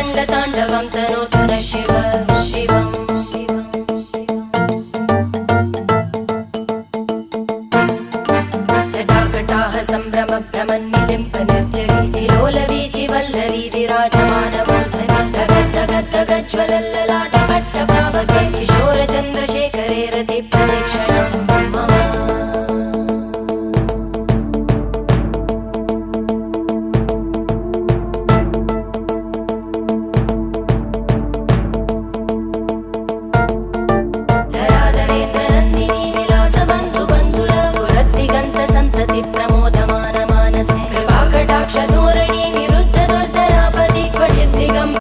रङ्गताण्डवं तनोतु न शिव शिवम् जटाकटाः सम्भ्रमभ्रमन्निलिम्प निर्जरी विलोलवीचि वल्लरी विराजमानमूर्धनि धगद्धगद्धगज्ज्वलल्ललाट